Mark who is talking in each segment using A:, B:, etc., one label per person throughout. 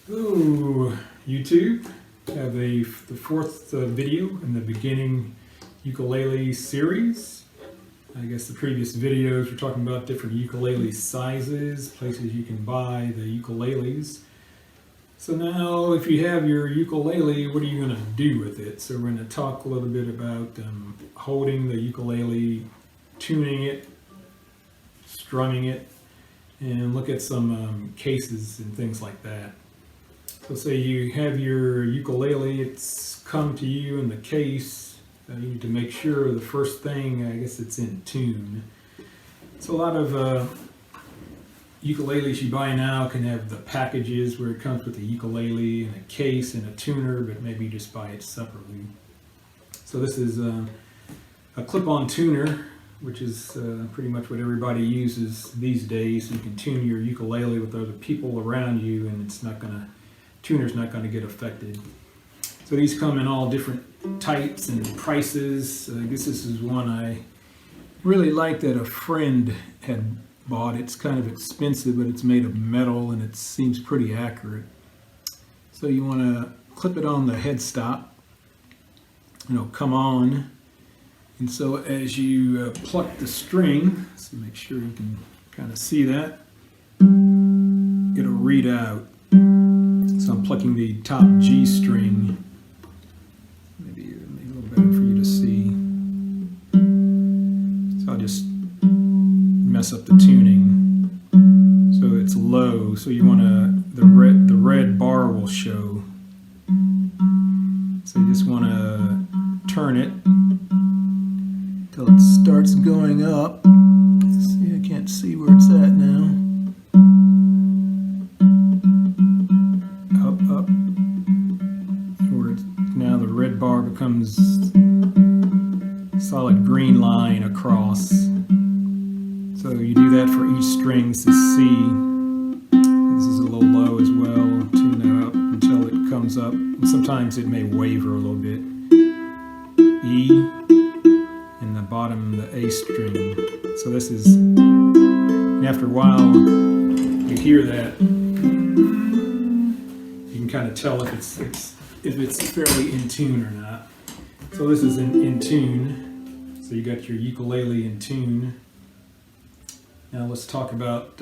A: Ooh, YouTube, have the fourth video in the beginning ukulele series. I guess the previous videos were talking about different ukulele sizes, places you can buy the ukuleles. So now if you have your ukulele, what are you going to do with it? So we're going to talk a little bit about holding the ukulele, tuning it, strumming it, and look at some cases and things like that. So say you have your ukulele, it's come to you in the case. You need to make sure the first thing, I guess it's in tune. So a lot of ukuleles you buy now can have the packages where it comes with a ukulele and a case and a tuner, but maybe just buy it separately. So this is a clip-on tuner, which is pretty much what everybody uses these days. You can tune your ukulele with other people around you, and tuner's not going to get affected. So these come in all different types and prices. I guess this is one I really like that a friend had bought. It's kind of expensive, but it's made of metal and it seems pretty accurate. So you want to clip it on the headstock, and it'll come on. And so as you pluck the string, so make sure you can kind of see that, it'll read out. So I'm plucking the top G string. Maybe a little better for you to see. So I'll just mess up the tuning. So it's low. So you want to, the red bar will show. So you just want to turn it till it starts going up. See, I can't see where it's at now. Up. Where now the red bar becomes solid green line across. So you do that for each string. This is C. This is a little low as well. Tune that up until it comes up. And sometimes it may waver a little bit. E. And the bottom, the A string. So this is, and after a while, you hear that. You can kind of tell if it's fairly in tune or not. So this is in tune. So you got your ukulele in tune. Now let's talk about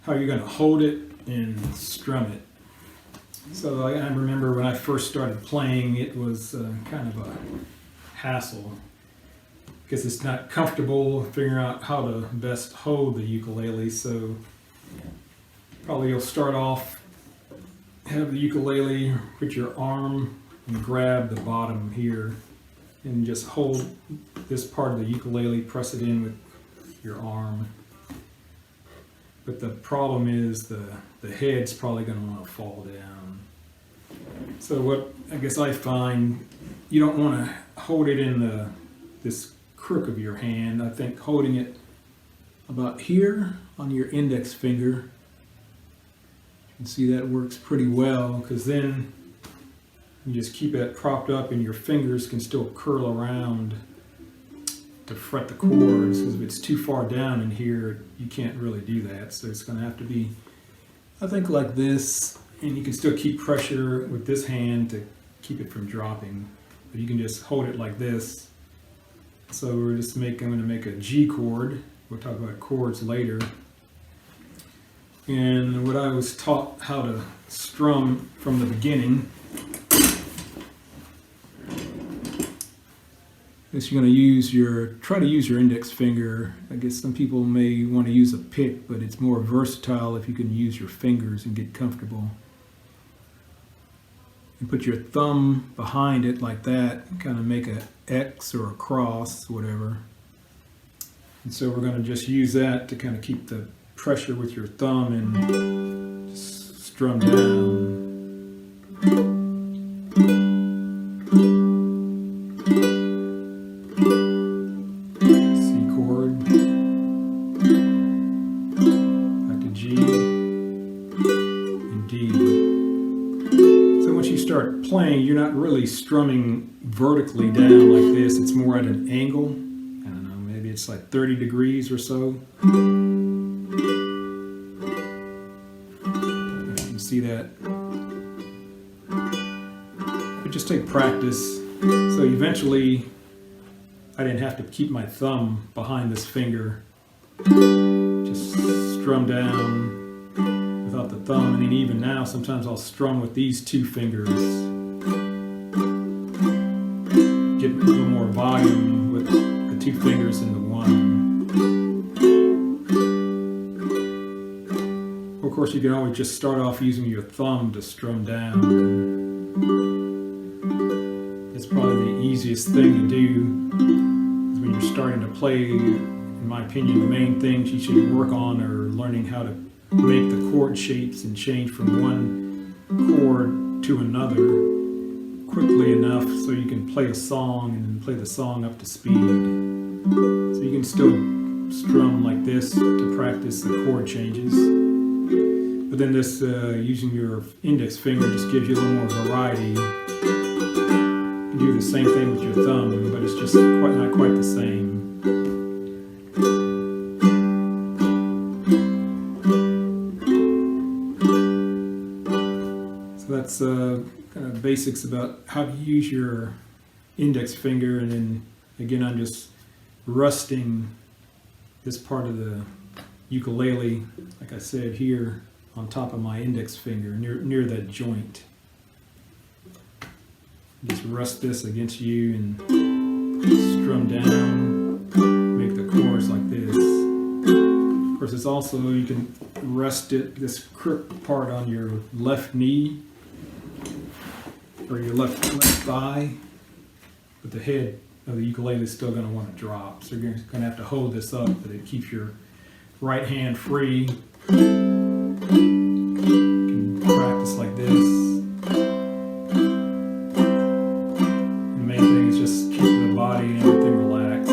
A: how you're going to hold it and strum it. So I remember when I first started playing, it was kind of a hassle because it's not comfortable figuring out how to best hold the ukulele. So probably you'll start off, have the ukulele, put your arm and grab the bottom here and just hold this part of the ukulele, press it in with your arm. But the problem is the head's probably going to want to fall down. So what I guess I find, you don't want to hold it in this crook of your hand. I think holding it about here on your index finger, you can see that works pretty well, because then you just keep it propped up and your fingers can still curl around to fret the chords, because if it's too far down in here, you can't really do that. So it's going to have to be, I think, like this, and you can still keep pressure with this hand to keep it from dropping, but you can just hold it like this. So I'm going to make a G chord. We'll talk about chords later. And what I was taught how to strum from the beginning is you're going to try to use your index finger. I guess some people may want to use a pick, but it's more versatile if you can use your fingers and get comfortable. And put your thumb behind it like that, and kind of make a X or a cross, whatever. And so we're going to just use that to kind of keep the pressure with your thumb and just strum down. C chord, back to G, and D. So once you start playing, you're not really strumming vertically down like this. It's more at an angle. I don't know, maybe it's like 30 degrees or so. see that. But just take practice. So eventually, I didn't have to keep my thumb behind this finger. Just strum down without the thumb. And then even now, sometimes I'll strum with these two fingers. Get a little more volume with the two fingers in the one. Of course, you can always just start off using your thumb to strum down. It's probably the easiest thing to do when you're starting to play. In my opinion, the main things you should work on are learning how to make the chord shapes and change from one chord to another quickly enough so you can play a song and play the song up to speed. So you can still strum like this to practice the chord changes. But then this, using your index finger, just gives you a little more variety. You can do the same thing with your thumb, but it's just not quite the same. So that's kind of basics about how to use your index finger, and then again I'm just resting this part of the ukulele, like I said, here on top of my index finger, near that joint. Just rest this against you and strum down, make the chords like this. Of course, it's also, you can rest this crook part on your left knee or your left thigh, but the head of the ukulele is still going to want to drop. So you're going to have to hold this up, but it keeps your right hand free. You can practice like this. The main thing is just keep the body and everything relaxed.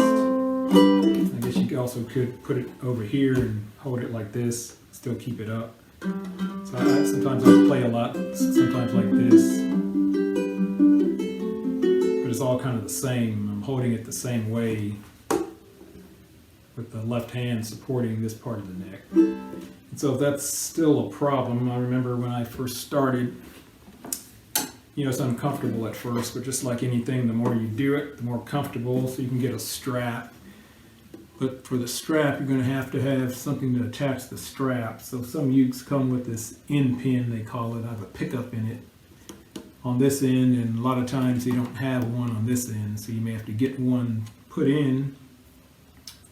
A: I guess you also could put it over here and hold it like this, still keep it up. So sometimes I play a lot, sometimes like this. But it's all kind of the same. I'm holding it the same way, with the left hand supporting this part of the neck. And so if that's still a problem, I remember when I first started, it's uncomfortable at first, but just like anything, the more you do it, the more comfortable, so you can get a strap. But for the strap, you're going to have something to attach the strap. So some ukes come with this end pin, they call it. I have a pickup in it on this end, and a lot of times they don't have one on this end, so you may have to get one put in.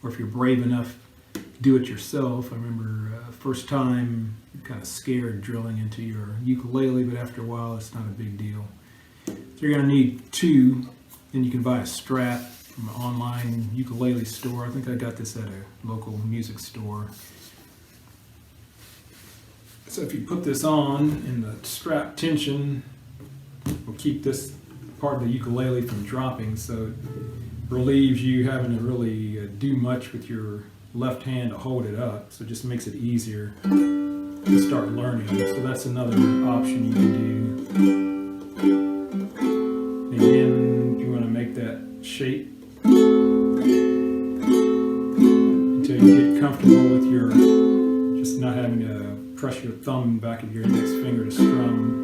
A: Or if you're brave enough, do it yourself. I remember first time, you're kind of scared drilling into your ukulele, but after a while, it's not a big deal. So you're going to need two. Then you can buy a strap from an online ukulele store. I think I got this at a local music store. So if you put this on, and the strap tension will keep this part of the ukulele from dropping, so it relieves you having to really do much with your left hand to hold it up, so it just makes it easier to start learning. So that's another option you can do. Again, you want to make that shape until you get comfortable with your, just not having to press your thumb in the back of your index finger to strum.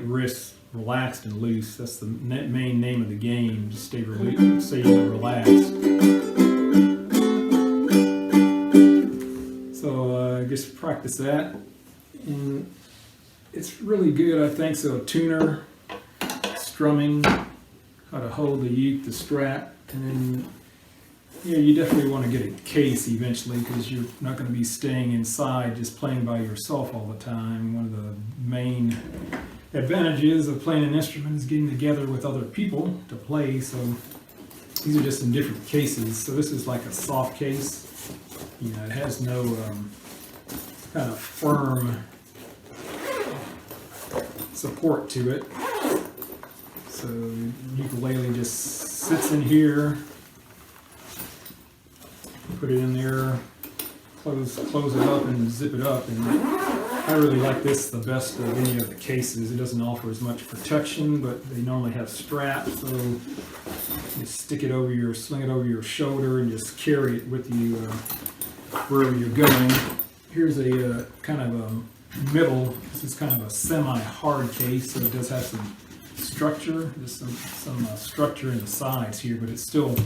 A: Wrist relaxed and loose. That's the main name of the game. Just stay relaxed. So just practice that, and it's really good, I think. So tuner, strumming, how to hold the strap, and then you definitely want to get a case eventually, because you're not going to be staying inside just playing by yourself all the time. One of the main advantages of playing an instrument is getting together with other people to play. So these are just in different cases. So this is like a soft case. It has no kind of firm support to it. So ukulele just sits in here. Put it in there, close it up and zip it up, and I really like this the best of any of the cases. It doesn't offer as much protection, but they normally have straps, so you stick it over your, sling it over your shoulder and just carry it with you wherever you're going. Here's a kind of a middle, this is kind of a semi-hard case, so it does have some structure. There's some structure in the sides here, but it's still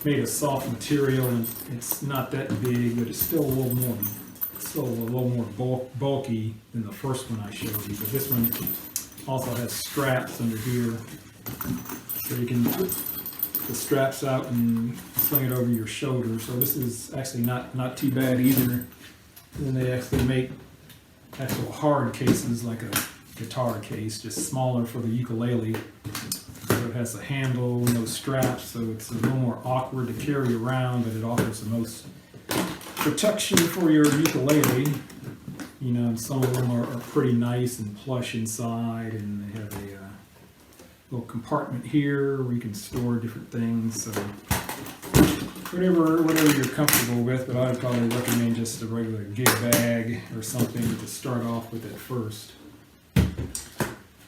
A: made of soft material, and it's not that big, but it's still a little more bulky than the first one I showed you. But this one also has straps under here, so you can put the straps out and sling it over your shoulder. So this is actually not too bad either. And then they actually make actual hard cases like a guitar case, just smaller for the ukulele. So it has a handle, no straps, so it's a little more awkward to carry around, but it offers the most protection for your ukulele. You know, some of them are pretty nice and plush inside, and they have a little compartment here where you can store different things. So whatever you're comfortable with, but I'd probably recommend just a regular gig bag or something to start off with at first.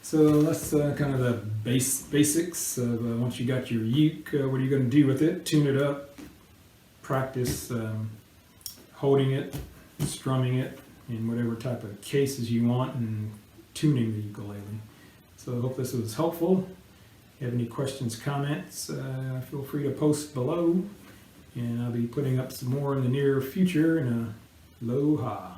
A: So that's kind of the basics of once you got your uke, what are you going to do with it? Tune it up, practice holding it, strumming it in whatever type of cases you want, and tuning the ukulele. So I hope this was helpful. If you have any questions, comments, feel free to post below, and I'll be putting up some more in the near future. And aloha.